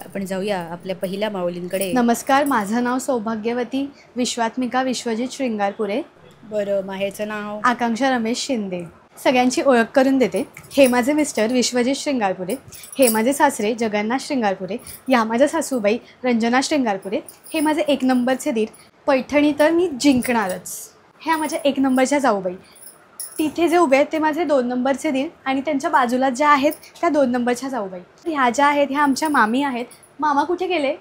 आपण जाऊया आपल्या पहिल्या माऊलींकडे. नमस्कार, माझं नाव सौभाग्यवती विश्वात्मिका विश्वजित श्रृंगारपुरे. बरं, माहेरचं नाव? आकांक्षा रमेश शिंदे. सगळ्यांची ओळख करून देते. हे माझे मिस्टर विश्वजित श्रृंगारपुरे, हे माझे सासरे जगन्नाथ श्रृंगारपुरे, या माझ्या सासूबाई रंजना श्रृंगारपुरे, हे माझे 1 नंबरचे दीर. पैठणी तर मी जिंकणारच. ह्या माझ्या 1 नंबरच्या जाऊबाई. तिथे जे उभे आहेत ते माझे 2 नंबरचे दीर आणि त्यांच्या बाजूला ज्या आहेत त्या 2 नंबरच्या जाऊबाई. ह्या ज्या आहेत ह्या आमच्या मामी आहेत. मामा कुठे गेले?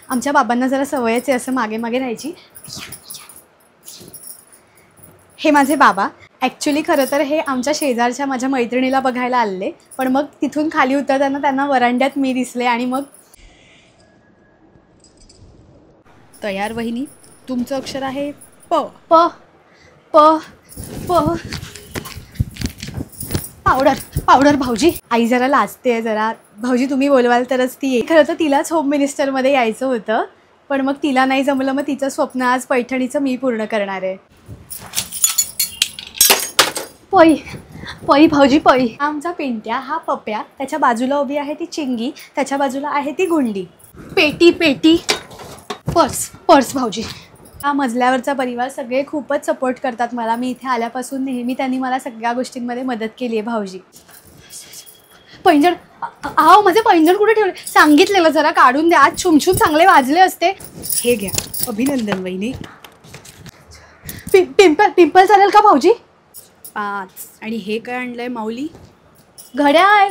आमच्या बाबांना जरा सवयच आहे असं मागे मागे राहायची. हे माझे बाबा. ॲक्च्युली खरं तर हे आमच्या शेजारच्या माझ्या मैत्रिणीला बघायला आले, पण मग तिथून खाली उतरताना त्यांना वरांड्यात मी दिसले आणि मग. तयार वहिनी, तुमचं अक्षर आहे प. प प प पावडर. पावडर भाऊजी. आई जरा लाजते जरा. भाऊजी तुम्ही बोलवाल तरच ती येईल. खरं तर तिलाच होम मिनिस्टरमध्ये यायचं होतं, पण मग तिला नाही जमलं. मग तिचं स्वप्न आज पैठणीचं मी पूर्ण करणार आहे. पई पई भाऊजी पई. आमचा पिंट्या, हा पप्या. त्याच्या बाजूला उभी आहे ती चिंगी, त्याच्या बाजूला आहे ती गुंडी. पेटी पेटी. पर्स पर्स भाऊजी. हा मजल्यावरचा परिवार सगळे खूपच सपोर्ट करतात मला. मी इथे आल्यापासून नेहमी त्यांनी मला सगळ्या गोष्टींमध्ये मदत केली आहे भाऊजी. पैंजण. आहो माझे पैंजण कुठे ठेवले? सांगितलेलं जरा काढून द्या. आज छुमछुम चांगले वाजले असते. हे घ्या. अभिनंदन वहिनी. पिंपल पिंपल चालेल का भाऊजी? 5. आणि हे काय आणलंय माऊली? घड्याळ.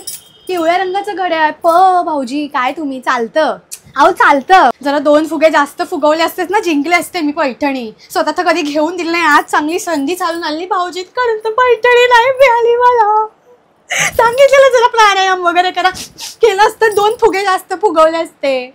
पिवळ्या रंगाचं घड्याळ. भाऊजी काय तुम्ही? चालतं. अहो चालतं. जरा 2 फुगे जास्त फुगवले असतेच ना, जिंकले असते मी पैठणी. स्वतः तर कधी घेऊन दिली नाही. आज चांगली संधी चालून आली भाऊजीत कडून, तर पैठणी नाही मिळाली मला. सांगितलेलं जरा प्राणायाम वगैरे करा, केलं असतं 2 फुगे जास्त फुगवले असते.